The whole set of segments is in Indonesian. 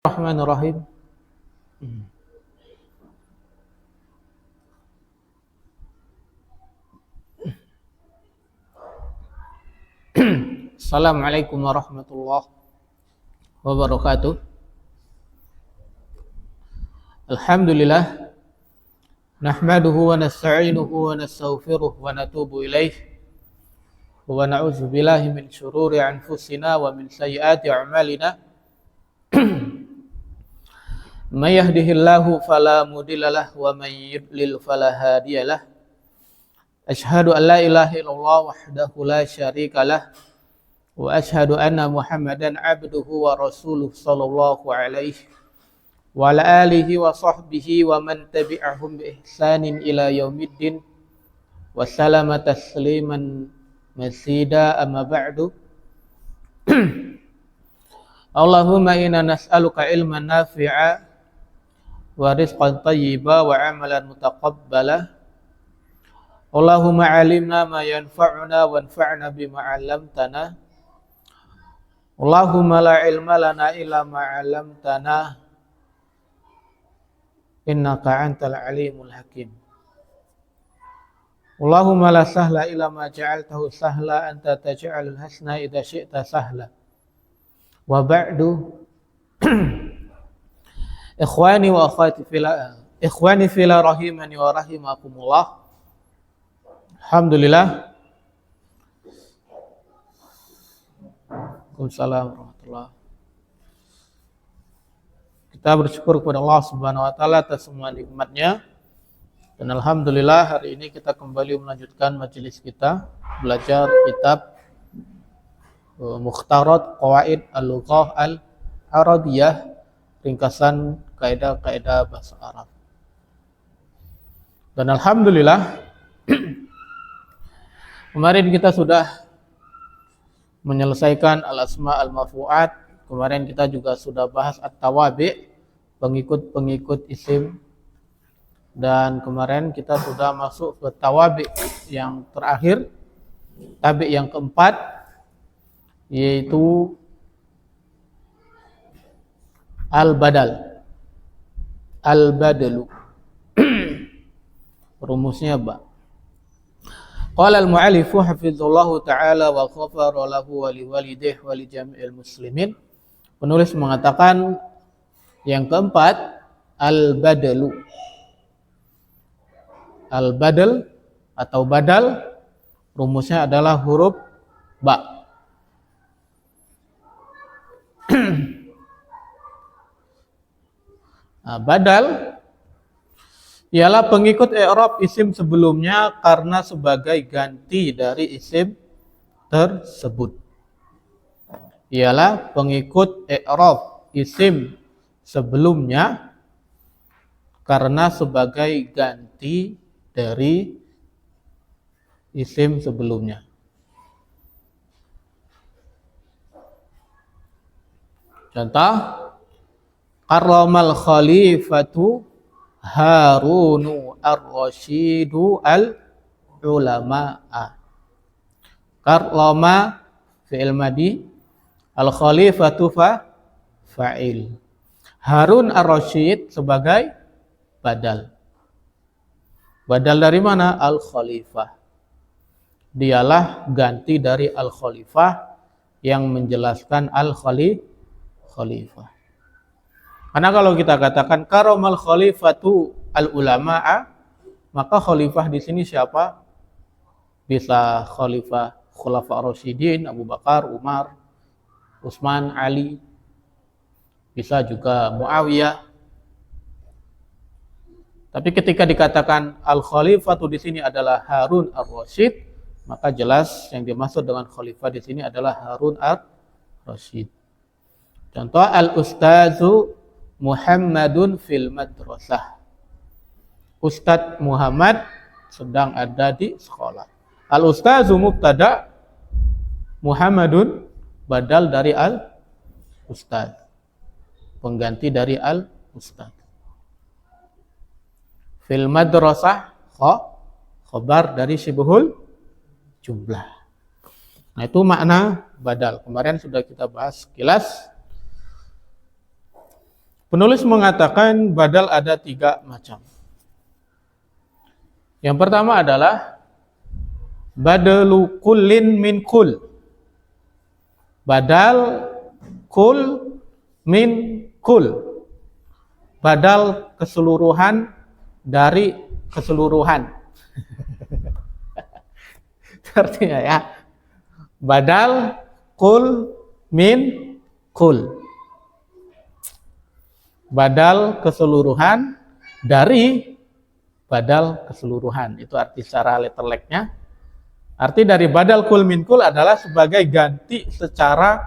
Bismillahirrahmanirrahim. Assalamualaikum warahmatullahi wabarakatuh. Alhamdulillah nahmaduhu wa nasta'inuhu wa nastaghfiruh wa natubu ilaih wa na'udzu billahi min syururi anfusina wa min sayyiati a'malina. May yahdihillahu fala mudhillalah wa may yudlil fala hadiyalah. Asyhadu an la ilaha illallah wahdahu la syarikalah wa asyhadu anna Muhammadan abduhu wa rasuluh sallallahu alaihi wa ala alihi wa sahbihi wa man tabi'ahum bi ihsanin ila yaumiddin wa salama tasliman mazida amma ba'du. Allahumma inna nas'aluka ilman nafi'a wa rizqan thayyiba wa amalan mutaqabbala. Allahumma alimna ma yanfa'una wanfa'na bima 'allamtana. Allahumma la ilma lana illa ma 'allamtana innaka antal alimul hakim. Allahumma la sahla illa ma ja'altahu sahla anta taj'alul hasna idza syi'ta sahla. Wa ba'du. Ikhwani wa akhwati fillah rahimani wa rahimakumullah. Alhamdulillah. Waalaikumsalam warahmatullahi. Kita bersyukur kepada Allah Subhanahu wa taala atas semua nikmatnya. Dan alhamdulillah hari ini kita kembali melanjutkan majelis kita belajar kitab Mukhtarat Qawaid Al-Lughah Al-Arabiyah, ringkasan kaidah-kaidah bahasa Arab. Dan alhamdulillah kemarin kita sudah menyelesaikan al-asma al-marfu'at. Kemarin kita juga sudah bahas at-tawabi', pengikut-pengikut isim. Dan kemarin kita sudah masuk ke tawabi' yang terakhir, tabi' yang keempat, yaitu al-badal. Al-badalu. Rumusnya ba. Qala al-mu'allifu hafizallahu ta'ala wa ghafara lahu wa liwalidayhi wa li jami'il muslimin. Penulis mengatakan yang keempat al-badalu. Al-badal atau badal rumusnya adalah huruf ba. Nah, badal ialah pengikut i'rab isim sebelumnya karena sebagai ganti dari isim tersebut. Ialah pengikut i'rab isim sebelumnya karena sebagai ganti dari isim sebelumnya. Contoh, karramal khalifatu Harunu ar-Rasyidu al-ulama'a. Karrama fi'il madi, al-khalifatu fa'il. Harun ar-Rasyid sebagai badal. Badal dari mana? Al-khalifah. Dialah ganti dari al-khalifah yang menjelaskan al-khalifah. Karena kalau kita katakan karamal khalifatu al-ulama'a, maka khalifah di sini siapa? Bisa khalifah khulafa ar-rasyidin, Abu Bakar, Umar, Utsman, Ali. Bisa juga Muawiyah. Tapi ketika dikatakan al-khalifatu di sini adalah Harun ar-Rasyid, maka jelas yang dimaksud dengan khalifah di sini adalah Harun ar-Rasyid. Contoh, al-ustazu Muhammadun fil madrasah. Ustadz Muhammad sedang ada di sekolah. Al-ustazu mubtada, Muhammadun badal dari al-ustaz, pengganti dari al-ustaz. Fil madrasah khabar dari syibhul jumlah. Nah, itu makna badal. Kemarin sudah kita bahas sekilas. Penulis mengatakan badal ada 3 macam. Yang pertama adalah badalu kullin min kul. Badal kul min kul. Badal keseluruhan dari keseluruhan. Artinya ya, badal kul min kul. Badal keseluruhan dari badal keseluruhan. Itu arti secara letterleknya. Arti dari badal kul min kul adalah sebagai ganti secara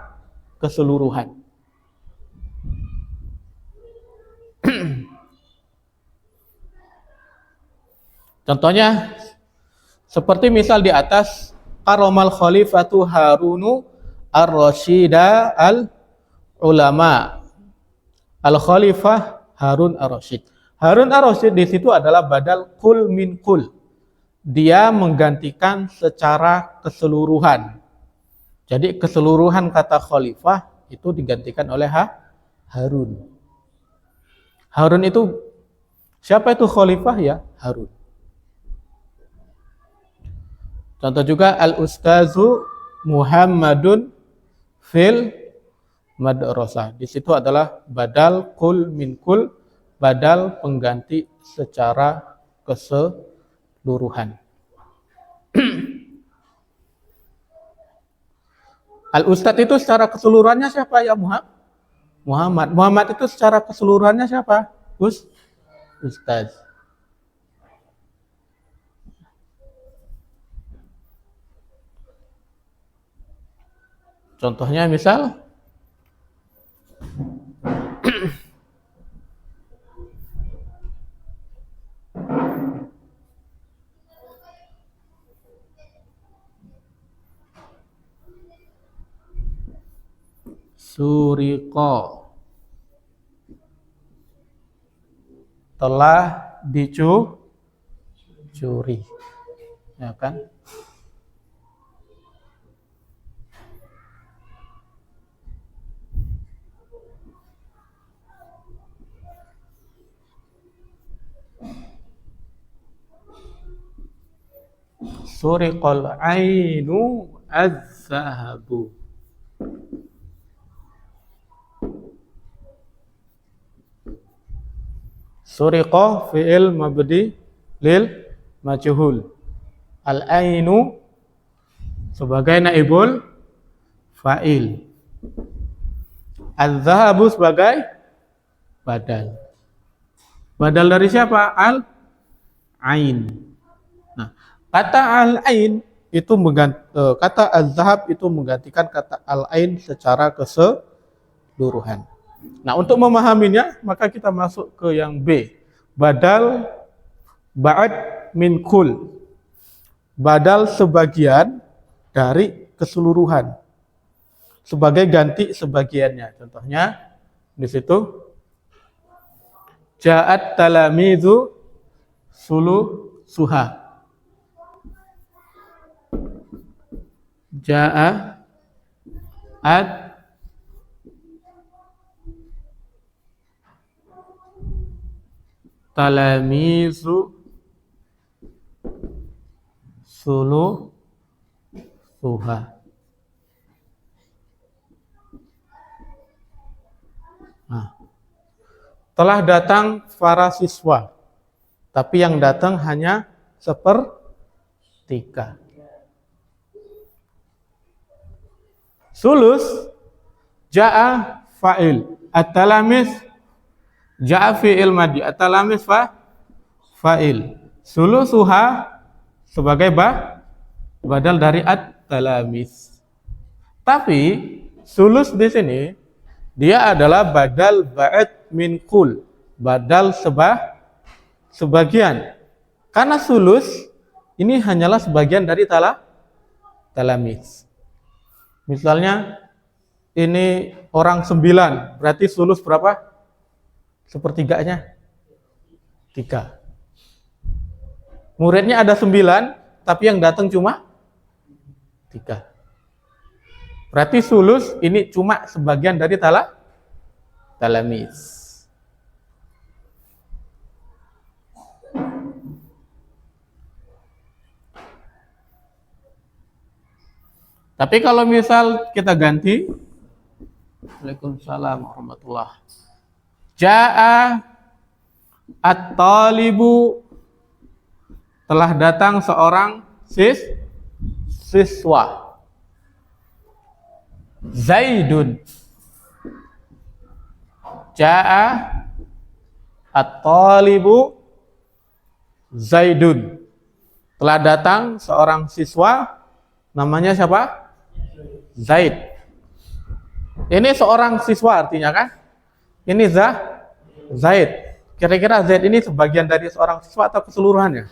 keseluruhan. Contohnya seperti misal di atas, karomal khalifatu Harunu ar-Rasyida al-ulama. Al-Khalifah Harun ar-Rasyid. Harun ar-Rasyid di situ adalah badal kul min kul. Dia menggantikan secara keseluruhan. Jadi keseluruhan kata khalifah itu digantikan oleh Harun. Harun itu, siapa itu khalifah ya? Harun. Contoh juga al-ustazu Muhammadun fil madrasah. Di situ adalah badal kul min kul, badal pengganti secara keseluruhan. Al-ustadz itu secara keseluruhannya siapa ya Muhammad. Muhammad itu secara keseluruhannya siapa? Ustadz. Contohnya misal Suriqo, telah dicuri, ya kan? Suriqal ainu az-zahabu. Suriqah fi'il mabdi lil majhul. Al-ainu sebagai naibul fa'il. Az-zahabu sebagai badal. Badal dari siapa? Al-ain. Nah, kata al-ain itu kata az-zahab itu menggantikan kata al-ain secara keseluruhan. Nah, untuk memahaminya, maka kita masuk ke yang B. Badal ba'ad min kul. Badal sebagian dari keseluruhan. Sebagai ganti sebagiannya. Contohnya, di situ. Ja'at talamizu suha. Ja'at talamizu suha. Nah, telah datang para siswa, tapi yang datang hanya sepertiga. Sulus ja'a fa'il, at-talamis ja'a fi'il madi, at-talamis fa'il. Sulusuha sebagai badal dari at-talamis. Tapi sulus di sini dia adalah badal ba'ad min kul, badal sebagian. Karena sulus ini hanyalah sebagian dari talamis. Misalnya ini orang 9, berarti sulus berapa? Sepertiganya 3. Muridnya ada 9, tapi yang datang cuma 3. Berarti sulus ini cuma sebagian dari talamis. Tapi kalau misal kita ganti, Waalaikumsalam warahmatullah. Ja'a at-talibu, telah datang seorang siswa. Zaidun. Ja'a at-talibu Zaidun. Telah datang seorang siswa, namanya siapa? Zaid. Ini seorang siswa artinya kan? Ini Zaid. Kira-kira Zaid ini sebagian dari seorang siswa atau keseluruhannya?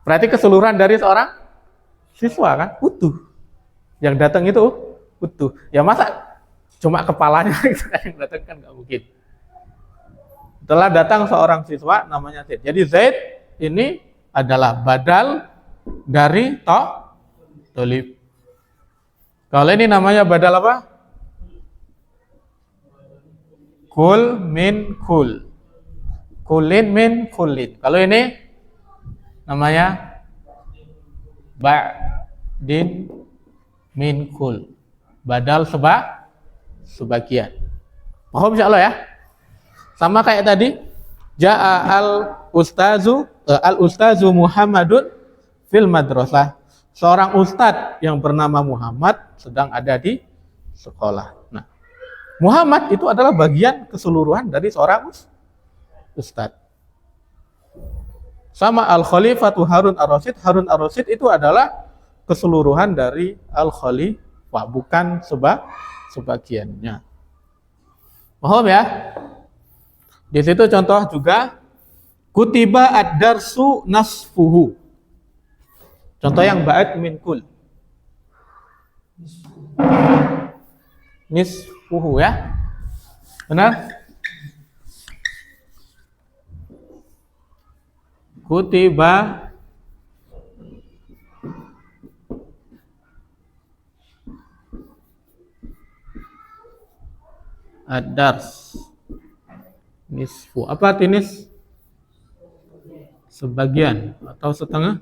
Berarti keseluruhan dari seorang siswa kan? Utuh. Yang datang itu utuh. Ya masa cuma kepalanya yang datang kan nggak mungkin. Telah datang seorang siswa namanya Zaid. Jadi Zaid ini adalah badal dari tolib. Kalau ini namanya badal apa? Kul min kul. Kulin min kulin. Kalau ini namanya ba'din min kul. Badal sebagian. Paham insyaallah ya? Sama kayak tadi, ja'a al-ustazu Muhammadun fil madrasah. Seorang ustadz yang bernama Muhammad sedang ada di sekolah. Nah, Muhammad itu adalah bagian keseluruhan dari seorang ustadz. Sama al-khalifatu Harun ar-Rasyid. Harun ar-Rasyid itu adalah keseluruhan dari al-khalifah, bukan sebagiannya. Paham ya? Di situ contoh juga kutiba ad-darsu nasfuhu. Contoh yang ba'ad min kul. Nisfuhu ya. Benar? Kutiba ad-dars nisfu. Apa arti sebagian atau setengah.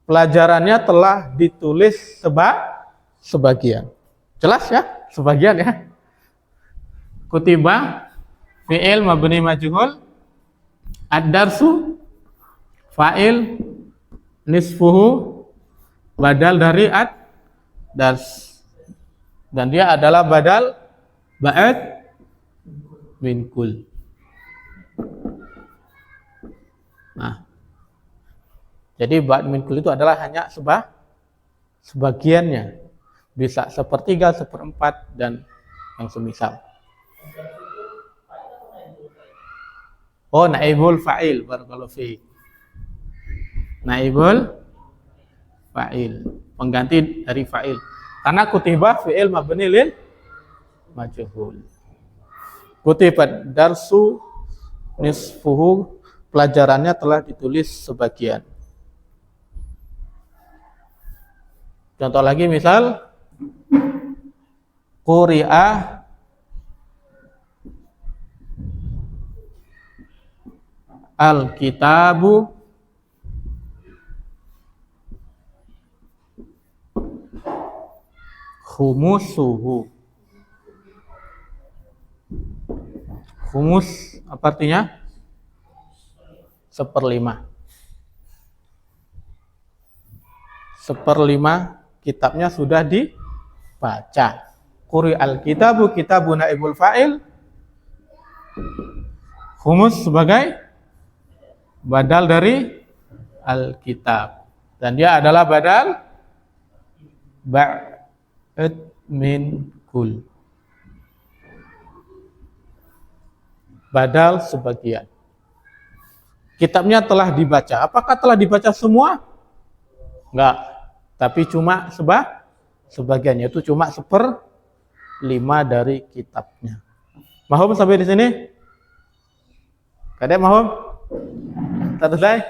Pelajarannya telah ditulis sebagian. Jelas ya? Sebagian ya. Kutiba fi'il mabni majhul, ad-darsu fa'il, nisfuhu badal dari ad-dars. Dan dia adalah badal ba'ad min kul. Nah, jadi ba'ad min kul itu adalah hanya sebagiannya. Bisa sepertiga, seperempat, dan yang semisal. Oh, naibul fa'il, barakallahu fiik. Naibul fa'il, pengganti dari fa'il. Karena kutiba fi'il mabni lil majhul. Kutibat darsu nisfuhu, pelajarannya telah ditulis sebagian. Contoh lagi misal quri'a al-kitabu khumusuhu. Khumus apa artinya? Seperlima. Seperlima kitabnya sudah dibaca. Quri al-kitabu, kitabu naibul fa'il. Khumus sebagai badal dari al-kitab. Dan dia adalah badal ba'd min kul. Badal sebagian. Kitabnya telah dibaca. Apakah telah dibaca semua? Enggak. Tapi cuma sebagian, yaitu cuma 1/5 dari kitabnya. Mahum sampai di sini? Kadek mahum? Selesai?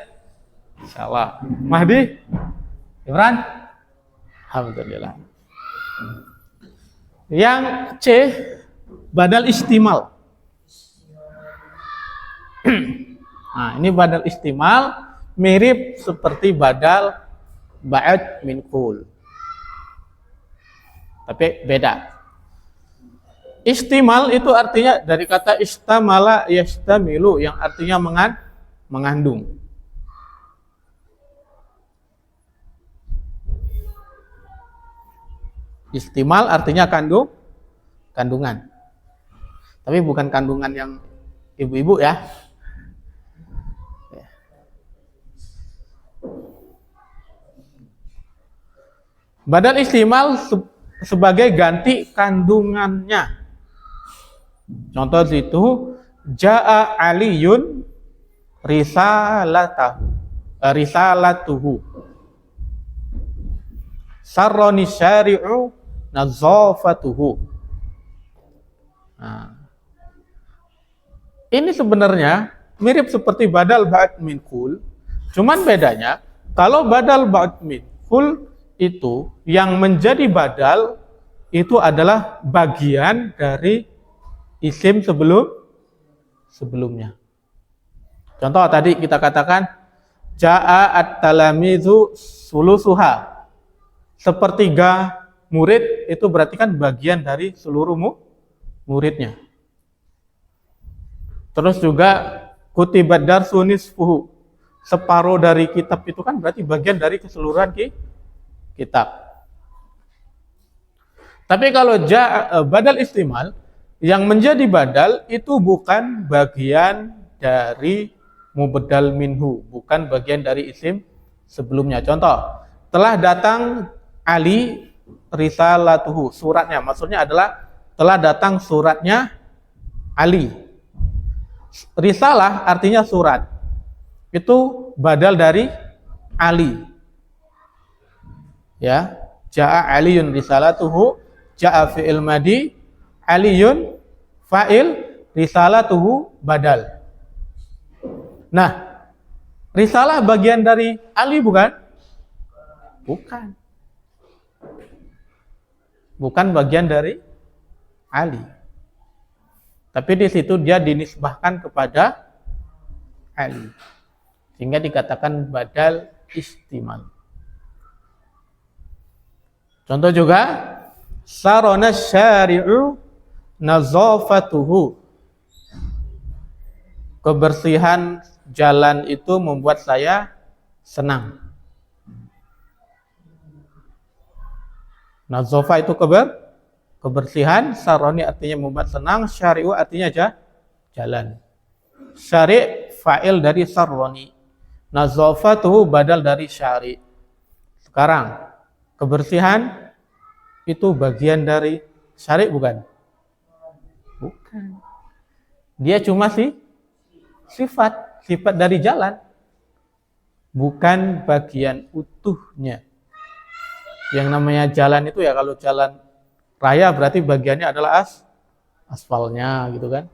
Insyaallah. Mahdi? Imran? Alhamdulillah. Yang C, badal istimal. Nah, ini badal istimal mirip seperti badal ba'd min kul. Tapi beda. Istimal itu artinya dari kata istamala yastamilu yang artinya mengandung. Istimal artinya kandungan. Tapi bukan kandungan yang ibu-ibu ya. Badal istimal sebagai ganti kandungannya. Contoh situ jaa aliyun risalatuhu sarroni syari'u nazafatuhu. Nah, ini sebenarnya mirip seperti badal ba'd min kul, cuman bedanya kalau badal ba'd min kul itu yang menjadi badal itu adalah bagian dari isim sebelumnya. Contoh tadi kita katakan jaa at-talamizu sulusuha. Sepertiga murid itu berarti kan bagian dari seluruh muridnya. Terus juga kutibat darsu nisfuhu. Separuh dari kitab itu kan berarti bagian dari keseluruhan kitab. Tapi kalau badal istimal yang menjadi badal itu bukan bagian dari mubdal minhu, bukan bagian dari isim sebelumnya. Contoh, telah datang Ali risalatuhu, suratnya. Maksudnya adalah telah datang suratnya Ali. Risalah artinya surat. Itu badal dari Ali. Ya, jaa Aliyun risalatuhu, jaa fi'il madi, Aliyun fa'il, risalatuhu badal. Nah, risalah bagian dari Ali bukan? Bukan. Bukan bagian dari Ali. Tapi di situ dia dinisbahkan kepada Ali. Sehingga dikatakan badal istimal. Contoh juga sarona syari'u nazafatuhu. Kebersihan jalan itu membuat saya senang. Nazafa itu kebersihan, saroni artinya membuat senang, syari'u artinya jalan. Syari' fa'il dari saroni. Nazafatuhu badal dari syari'. Sekarang kebersihan itu bagian dari syari' bukan? Bukan. Dia cuma sifat dari jalan. Bukan bagian utuhnya. Yang namanya jalan itu ya kalau jalan raya berarti bagiannya adalah aspalnya gitu kan.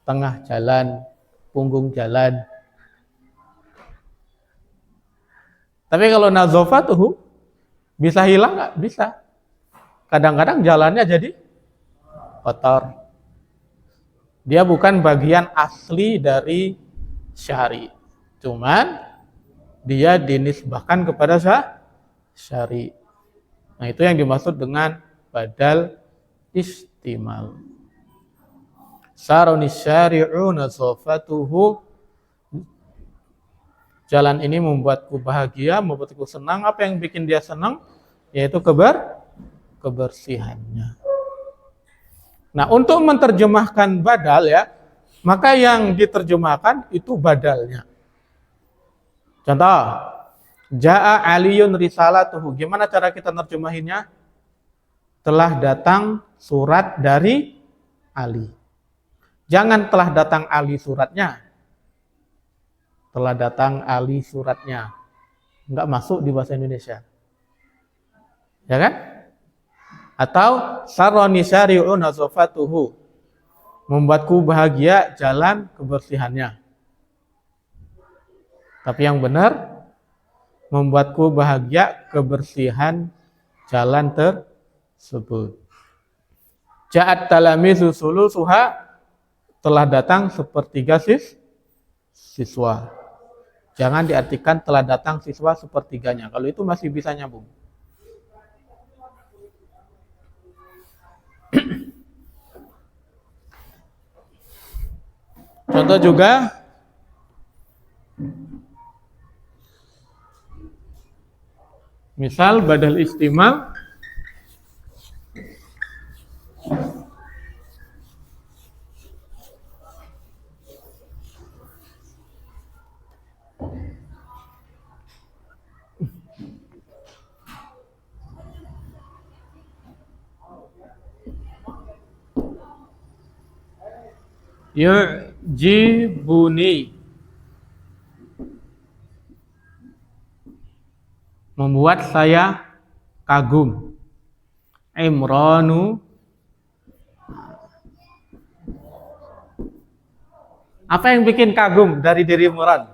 Tengah jalan, punggung jalan. Tapi kalau nazafatuhu bisa hilang nggak? Bisa. Kadang-kadang jalannya jadi kotor. Dia bukan bagian asli dari syari. Cuman dia dinisbahkan kepada syari. Nah, itu yang dimaksud dengan badal istimal. Saroni syari'u nazafatuhu. Jalan ini membuatku bahagia, membuatku senang. Apa yang bikin dia senang? Yaitu kebersihannya. Nah, untuk menerjemahkan badal ya, maka yang diterjemahkan itu badalnya. Contoh, jaa Aliyun risalatuhu. Gimana cara kita nerjemahinnya? Telah datang surat dari Ali. Jangan telah datang Ali suratnya. Telah datang Ali suratnya. Enggak masuk di bahasa Indonesia. Ya kan? Atau saroni syari'u nazafatuhu. Membuatku bahagia jalan kebersihannya. Tapi yang benar, membuatku bahagia kebersihan jalan tersebut. Ja'at talamizu sulusuha, telah datang sepertiga siswa. Jangan diartikan telah datang siswa sepertiganya. Kalau itu masih bisa nyambung. Contoh juga misal badal istimal yu'jibuni, membuat saya kagum. Imranu, apa yang bikin kagum dari diri Imran?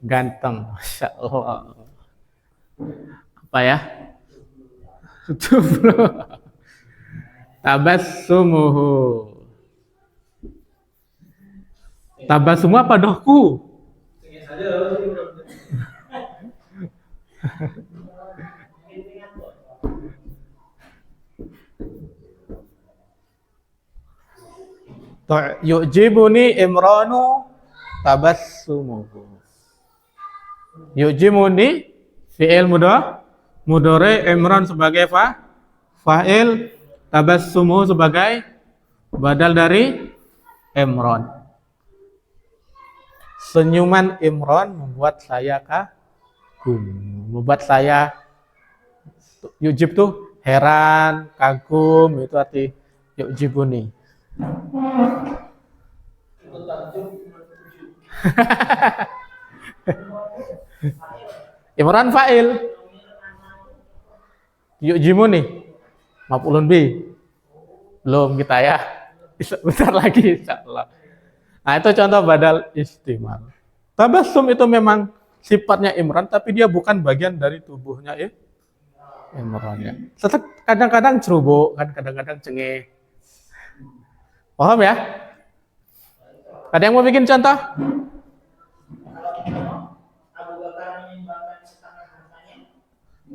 Ganteng, Masya Allah. Apa ya? Tabassumuhu. Tabassum apa dohku? Yu'jibuni Imranu tabassumuhu. Yu'jibuni fi'il mudhari, Imran sebagai fa'il, tabassumuhu sebagai badal dari Imran. Senyuman Imran membuat saya kagum, membuat saya yu'jib tuh heran, kagum, itu arti yu'jibuni. Imran fa'il, yu'jibuni maf'ulun bi. Belum kita ya, bentar lagi insyaallah. Nah, itu contoh badal istimal. Tabassum itu memang sifatnya Imran, tapi dia bukan bagian dari tubuhnya Imran ya. Kadang-kadang ceroboh, kan kadang-kadang cengeh. Paham ya? Ada yang mau bikin contoh?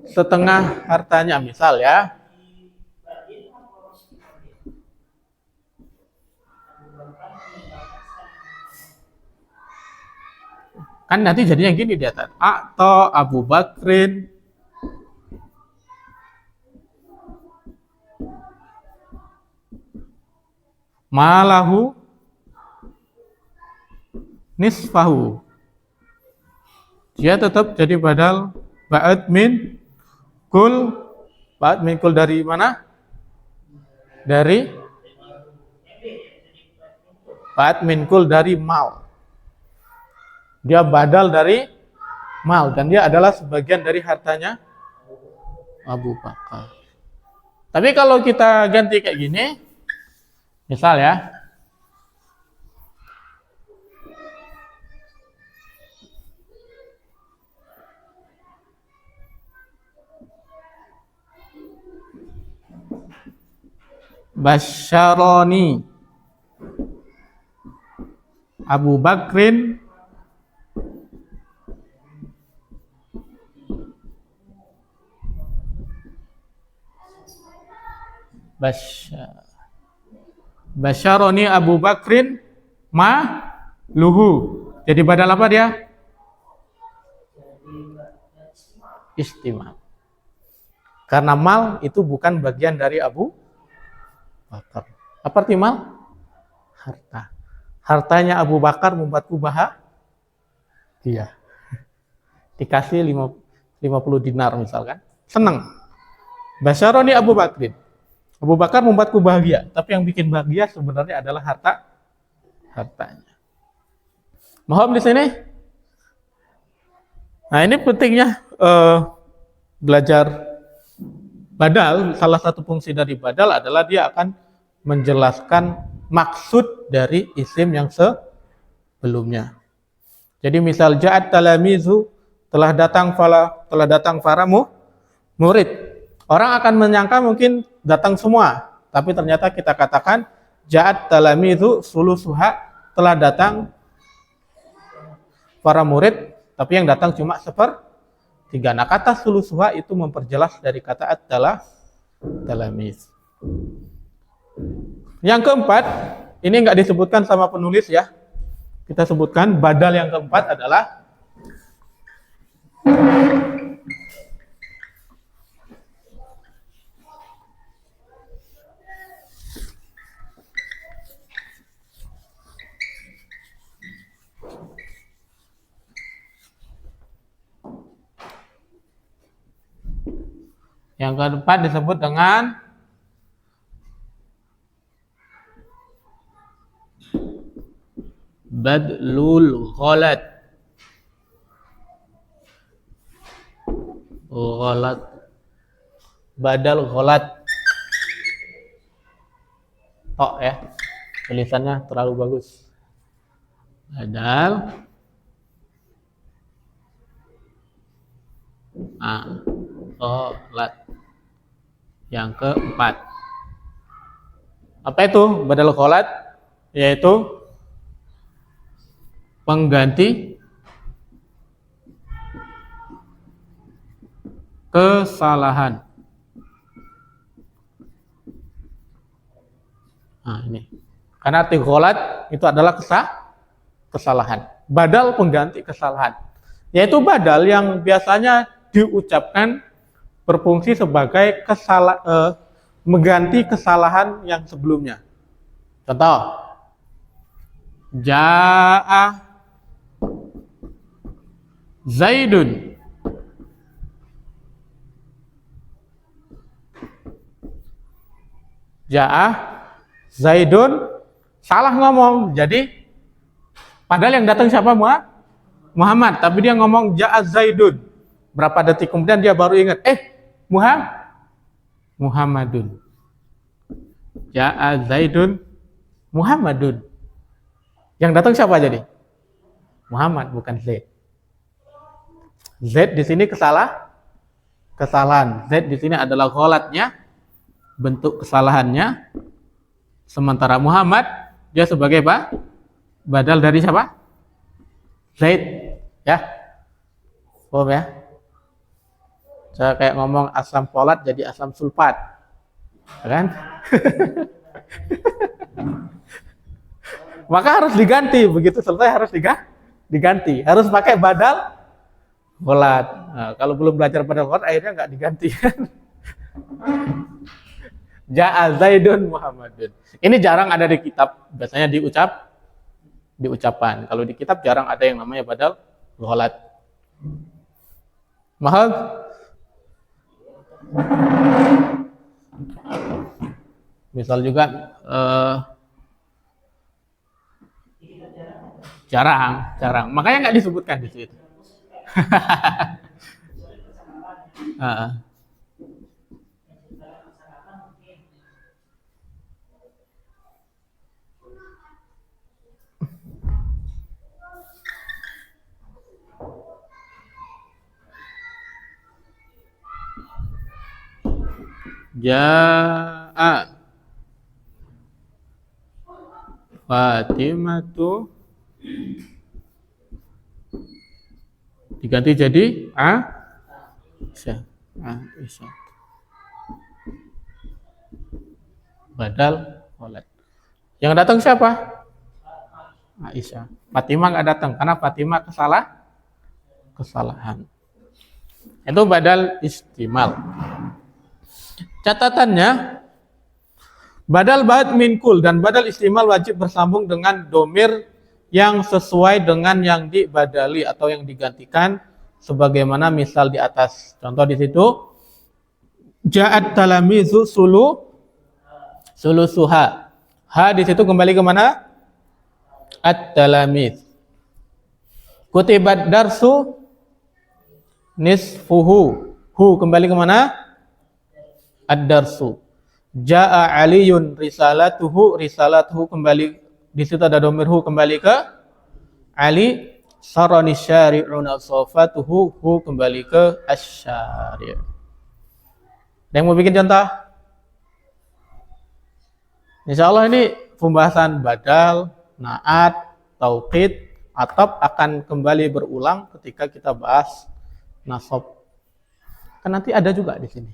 Setengah hartanya, misal ya. Kan nanti jadinya gini di atas. Atau Abu Bakrin malahu nisfahu. Dia tetap jadi badal ba'd min kul. Ba'd min kul dari mana? Dari ba'd min kul dari mal. Dia badal dari mal dan dia adalah sebagian dari hartanya Abu Bakar. Tapi kalau kita ganti kayak gini, misal ya, Basyaroni Abu Bakrin Basyaroni Abu Bakrin ma luhu. Jadi badal apa dia? Istimal. Karena mal itu bukan bagian dari Abu Bakar. Apa arti mal? Harta. Hartanya Abu Bakar membuatku bahagia. Dikasih 50 dinar misalkan. Senang. Basyaroni Abu Bakrin. Abu Bakar membuatku bahagia, tapi yang bikin bahagia sebenarnya adalah hartanya. Mohon di sini. Nah, ini pentingnya belajar badal. Salah satu fungsi dari badal adalah dia akan menjelaskan maksud dari isim yang sebelumnya. Jadi misal ja'at talamizu, telah datang para murid. Orang akan menyangka mungkin datang semua, tapi ternyata kita katakan ja'at talamizu sulusuha, telah datang para murid, tapi yang datang cuma sepertiga. Nah, kata sulusuha itu memperjelas dari kata at-talamiz. Yang keempat, ini nggak disebutkan sama penulis ya. Kita sebutkan badal yang keempat adalah yang keempat disebut dengan badlul ghalat. Ghalat. Badal ghalat. Tok ya. Tulisannya terlalu bagus. Badal ghalat. Yang keempat. Apa itu badal ghalat? Yaitu pengganti kesalahan. Nah, ini. Karena arti ghalat itu adalah kesalahan. Badal pengganti kesalahan. Yaitu badal yang biasanya diucapkan berfungsi sebagai mengganti kesalahan yang sebelumnya. Contoh, Ja'a Zaidun. Ja'a Zaidun, salah ngomong. Jadi padahal yang datang siapa? Muhammad, tapi dia ngomong Ja'a Zaidun. Berapa detik kemudian dia baru ingat, Muhammadun. Ja'a Zaidun Muhammadun. Yang datang siapa jadi? Muhammad, bukan Z. Z di sini kesalahan. Z di sini adalah ghalatnya, bentuk kesalahannya. Sementara Muhammad dia sebagai apa? Badal dari siapa? Zaid, ya. Paham ya? Saya kayak ngomong asam folat jadi asam sulfat. Kan? Maka harus diganti, begitu selesai harus diganti. Harus pakai badal ghalat. Nah, kalau belum belajar badal ghalat akhirnya nggak diganti. Ja'a Zaidun Muhammadun. Ini jarang ada di kitab, biasanya diucapan. Kalau di kitab jarang ada yang namanya badal ghalat. Mahal? Misal juga jarang. Makanya nggak disebutkan di situ. Ja'a Fatimatu diganti jadi Aisyah. Badal ghalat. Yang datang siapa? Aisyah. Fatimah nggak datang karena Fatimah kesalahan. Itu badal istimal. Catatannya, badal ba'd min kul dan badal istimal wajib bersambung dengan domir yang sesuai dengan yang dibadali atau yang digantikan sebagaimana misal di atas. Contoh di situ, ja'at talamizu sulusuha. Ha di situ kembali ke mana? At-talamiz. Kutibat darsu nisfuhu. Hu kembali ke mana? Ad-darsu. Ja'a Aliyun risalatuhu kembali di situ ada domir hu kembali ke Ali. Sarani syari'una safatuhu kembali ke asy-syari'. Ada yang mau bikin contoh? Insyaallah ini pembahasan badal, na'at, tauqid, Atop akan kembali berulang ketika kita bahas nasab. Kan nanti ada juga di sini.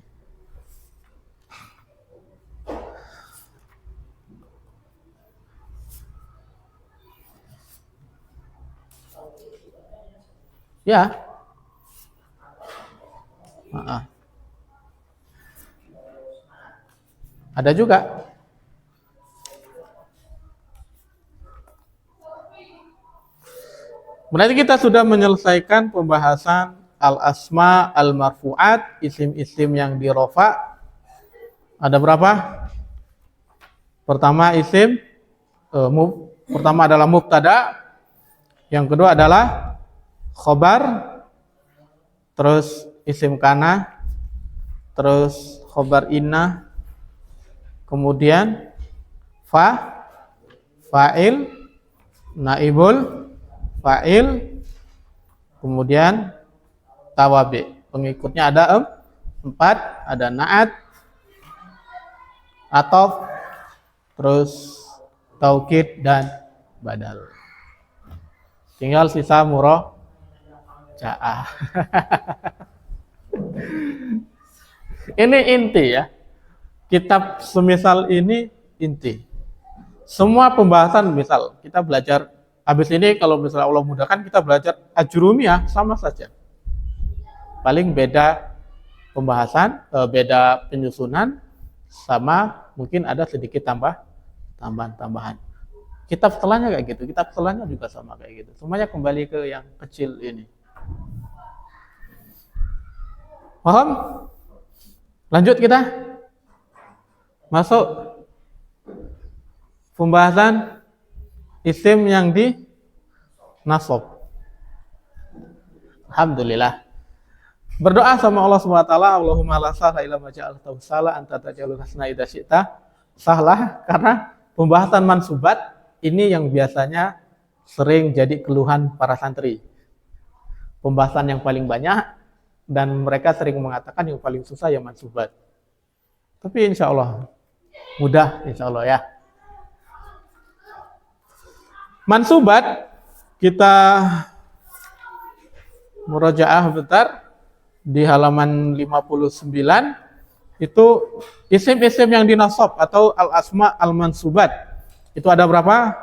Ya. Ada juga. Berarti kita sudah menyelesaikan pembahasan al-asma al-marfu'at, isim-isim yang dirofa. Ada berapa? Pertama isim, pertama adalah mubtada, yang kedua adalah khobar, terus isim kana, terus khobar inna, kemudian fa'il, naibul fa'il, kemudian tawabi. Pengikutnya ada 4, ada na'at, atof, terus taukid dan badal. Tinggal sisa murojaah. Ini inti ya. Kitab semisal ini inti. Semua pembahasan misal kita belajar habis ini, kalau misalnya Allah mudahkan kita belajar ajrumiyah sama saja. Paling beda pembahasan, beda penyusunan, sama mungkin ada sedikit tambahan. Kitab setelahnya kayak gitu, kitab setelahnya juga sama kayak gitu. Semuanya kembali ke yang kecil ini. Paham? Lanjut kita. Masuk pembahasan isim yang di nasab. Alhamdulillah. Berdoa sama Allah SWT, Allahumma la sahla illa ma ja'altahu sahla anta taj'alul hasna idza syi'ta sahlah, karena pembahasan mansubat ini yang biasanya sering jadi keluhan para santri. Pembahasan yang paling banyak dan mereka sering mengatakan yang paling susah ya mansubat. Tapi insya Allah mudah, insya Allah ya. Mansubat kita murojaah bentar di halaman 59 itu isim-isim yang dinasab atau al-asma al-mansubat. Itu ada berapa?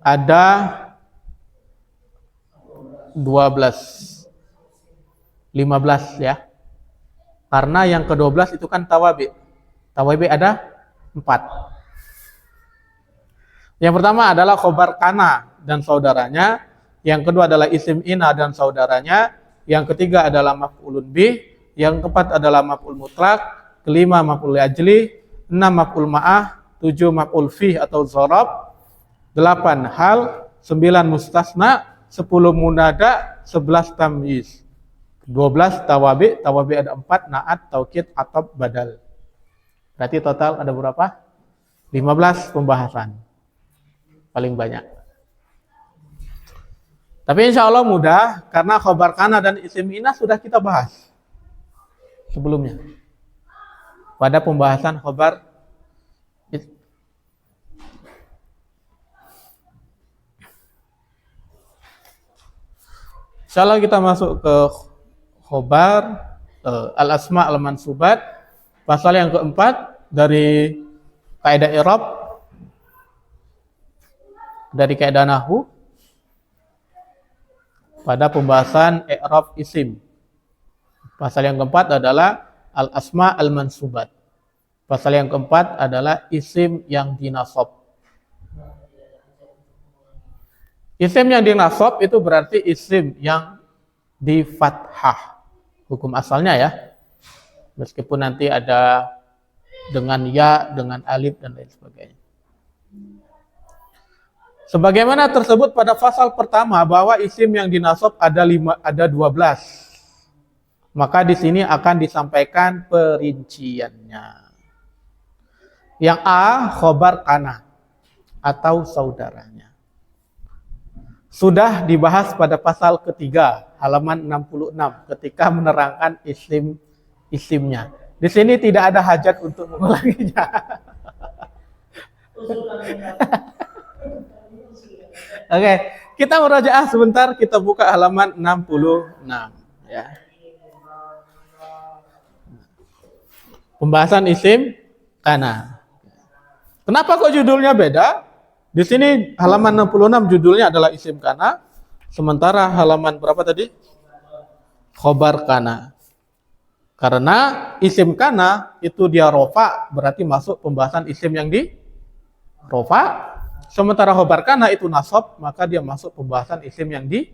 Ada 12. 15 ya. Karena yang ke-12 itu kan tawabi. Tawabi ada 4. Yang pertama adalah khobar kana dan saudaranya. Yang kedua adalah isim ina dan saudaranya. Yang ketiga adalah maf'ulun bih. Yang keempat adalah maf'ul mutlak. Kelima maf'ul ajli. 6 maf'ul ma'ah. 7 maf'ul fih atau dzarab. 8 hal. 9 mustasna. 10 munada. 11 tamyiz. 12 tawabi. Tawabi ada 4. Na'at, taukid, atop, badal. Berarti total ada berapa? 15 pembahasan. Paling banyak. Tapi insya Allah mudah, karena khobar kana dan isim ina sudah kita bahas sebelumnya pada pembahasan khobar. Insya Allah kita masuk ke khobar al-asma al-mansubat, pasal yang keempat dari kaidah i'rab, dari kaidah nahwu pada pembahasan i'rab isim. Pasal yang keempat adalah al-asma al-mansubat. Pasal yang keempat adalah isim yang dinasab. Isim yang dinasab itu berarti isim yang di fathah. Hukum asalnya ya. Meskipun nanti ada dengan ya, dengan alif dan lain sebagainya. Sebagaimana tersebut pada pasal pertama bahwa isim yang dinasab ada 12. Maka di sini akan disampaikan perinciannya. Yang A, khobar kana atau saudaranya. Sudah dibahas pada pasal ketiga, halaman 66, ketika menerangkan isimnya. Di sini tidak ada hajat untuk mengulanginya. Oke, Kita merajaah sebentar, kita buka halaman 66 ya. Pembahasan isim kana. Kenapa kok judulnya beda? Di sini halaman 66 judulnya adalah isim kana, sementara halaman berapa tadi? Khobar kana. Karena isim kana itu dia rofa, berarti masuk pembahasan isim yang di rofa. Sementara khobar kana itu nasab, maka dia masuk pembahasan isim yang di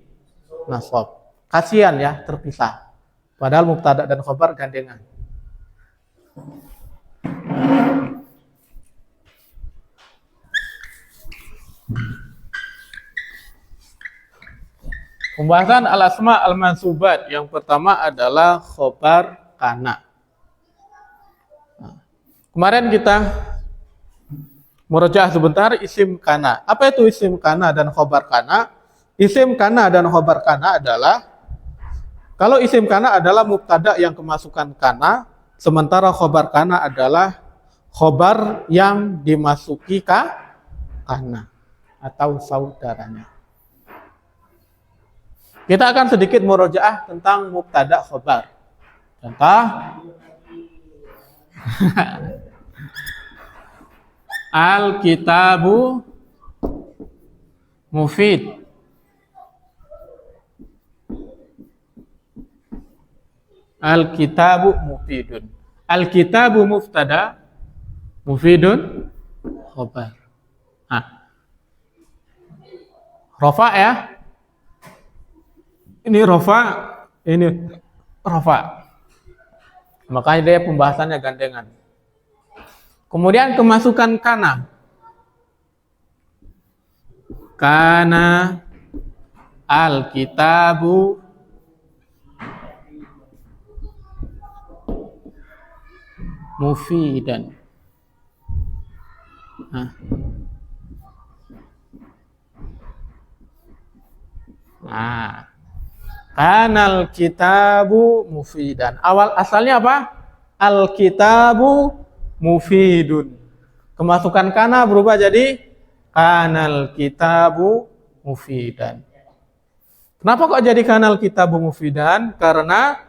nasab. Kasihan ya, terpisah. Padahal mubtada dan khobar gandengan. Pembahasan al-asma al-mansubat. Yang pertama adalah khobar kana. Nah, kemarin kita murajaah sebentar isim kana. Apa itu isim kana dan khobar kana? Isim kana dan khobar kana adalah, kalau isim kana adalah mubtada yang kemasukan kana, sementara khobar kana adalah khobar yang dimasuki kana atau saudaranya. Kita akan sedikit murojaah tentang mubtada khobar. Contoh, al-kitabu mufid. Al-kitabu mufidun. Al-kitabu mubtada, mufidun khobar. Nah, rofa ya. Ini rofa, ini rofa. Makanya dia pembahasannya gandengan. Kemudian kemasukan kana. Kana al-kitabu mufidan. Kanal kitabu mufidan. Awal asalnya apa? Al-kitabu mufidun. Kemasukan kana berubah jadi kanal kitabu mufidan. Kenapa kok jadi kanal kitabu mufidan? Karena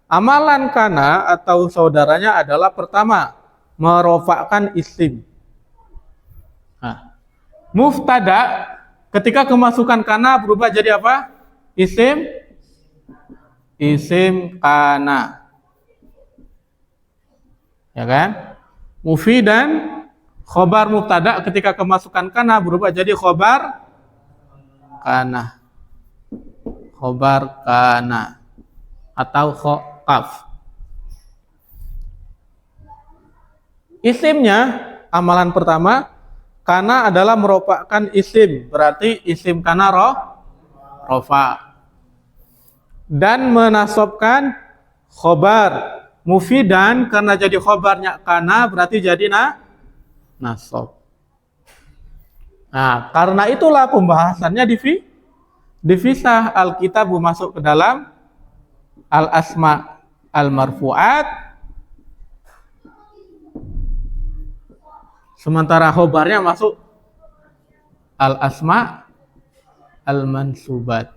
amalan kana atau saudaranya adalah pertama, merofakkan isim. Muftada ketika kemasukan kana berubah jadi apa? Isim kana. Ya kan? Mufidan, khobar mubtada ketika kemasukan kana berubah jadi khobar kana. Khobar kana atau khaf. Isimnya, amalan pertama, kana adalah merupakan isim, berarti isim kana rofa. Dan menasabkan khobar mufidan, karena jadi khobarnya kana berarti jadi nasab. Nah, karena itulah pembahasannya dipisah. Al-kitabu masuk ke dalam al-asma al-marfu'at, sementara khobarnya masuk al-asma al-mansubat.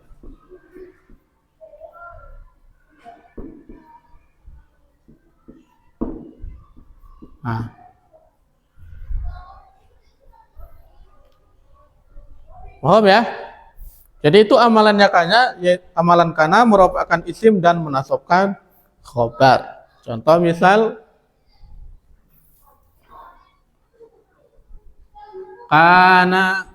Paham ya? Jadi itu amalannya amalan kana merupakan isim dan menasabkan khobar. Contoh misal kana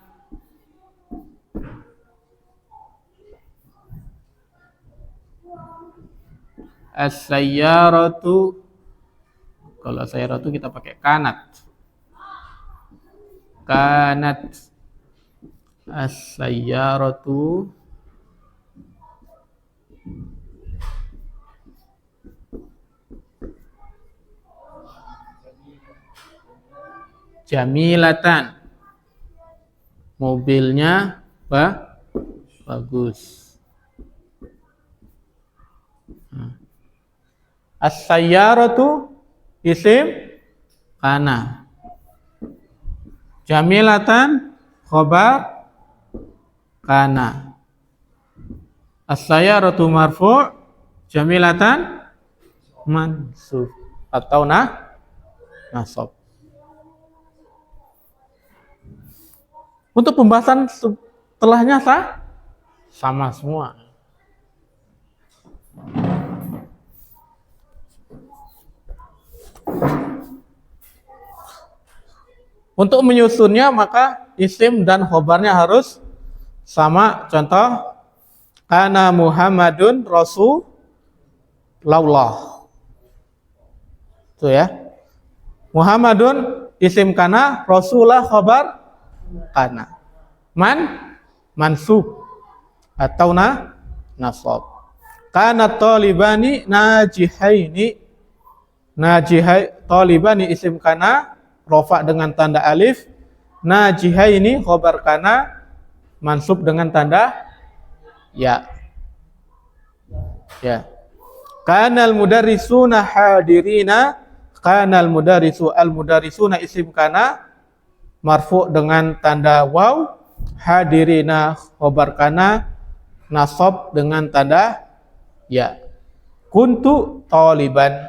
as-sayyaratu. Kalau sayyaratu kita pakai kanat. Kanat as-sayyaratu jamilatan. Mobilnya bagus. As-sayyaratu isim kana. Jamilatan khobar kana. As-sayyaratu marfu' jamilatan mansub atau nasab. Untuk pembahasan setelahnya sama semua. Untuk menyusunnya maka isim dan khobarnya harus sama. Contoh, kana Muhammadun Rasulullah. Itu ya. Muhammadun isim kana, Rasulullah khobar kana. Mansub atau nasab. Kana talibani najihaini. Talibani isim kana, rofa dengan tanda alif, najihaini khobar kana, mansub dengan tanda ya. Kanal mudarrisuna hadirina, kanal mudarrisu, al mudarrisuna isim kana, marfu dengan tanda waw, hadirina khobar kana, nasab dengan tanda ya. Kuntu taliban,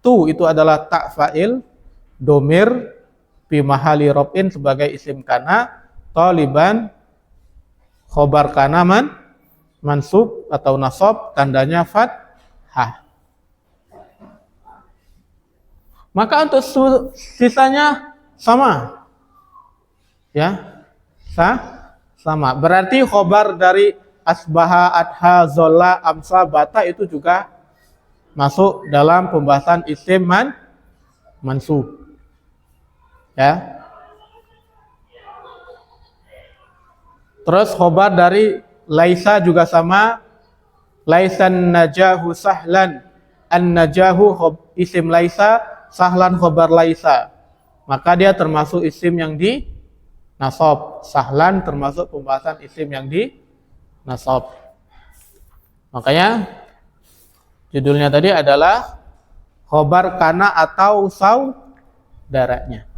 tu itu adalah tak fa'il, domir fi mahali rob'in sebagai isim kana, taliban khobar kana mansub atau nasab, tandanya fathah. Maka untuk sisanya sama. Ya. Sama. Berarti khobar dari asbaha, adha, zola, amsa, bata itu juga masuk dalam pembahasan isim mansub. Ya. Terus khobar dari laisa juga sama. Laisan najahu sahlan. An-najahu isim laisa, sahlan khobar laisa. Maka dia termasuk isim yang di nasab. Sahlan termasuk pembahasan isim yang di nasab. Makanya judulnya tadi adalah khobar kana atau saudaranya.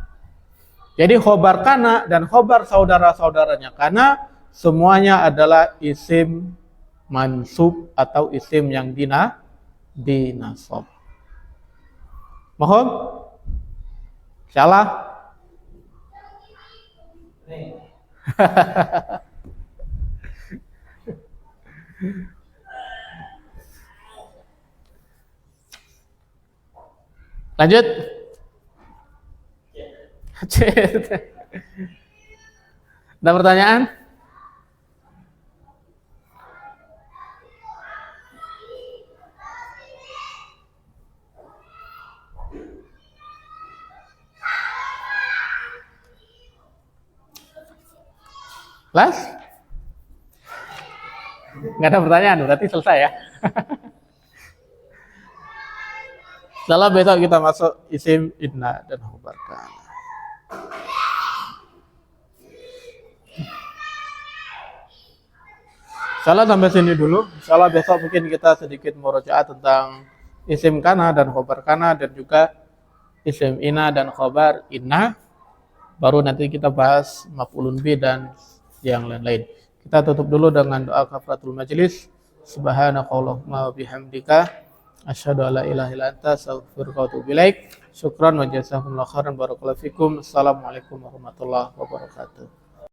Jadi khobar kana dan khobar saudara-saudaranya kana semuanya adalah isim mansub atau isim yang dinasab. Mohon? Insyaallah. Lanjut. Ada pertanyaan? Las? Nggak ada pertanyaan, berarti selesai ya. Setelah besok kita masuk isim inna dan khobar kana. Insyaallah sampai sini dulu. Insyaallah besok mungkin kita sedikit murojaah tentang isim kana dan khobar kana dan juga isim inna dan khobar inna. Baru nanti kita bahas maf'ulun bi dan yang lain-lain. Kita tutup dulu dengan doa kafaratul majelis. Subhanakallahumma wa bihamdika asyhadu an la ilaha illa anta astaghfiruka wa atubu ilaik. Syukran wa jazakumullahu khairan, barakallahu fikum. Assalamualaikum warahmatullahi wabarakatuh.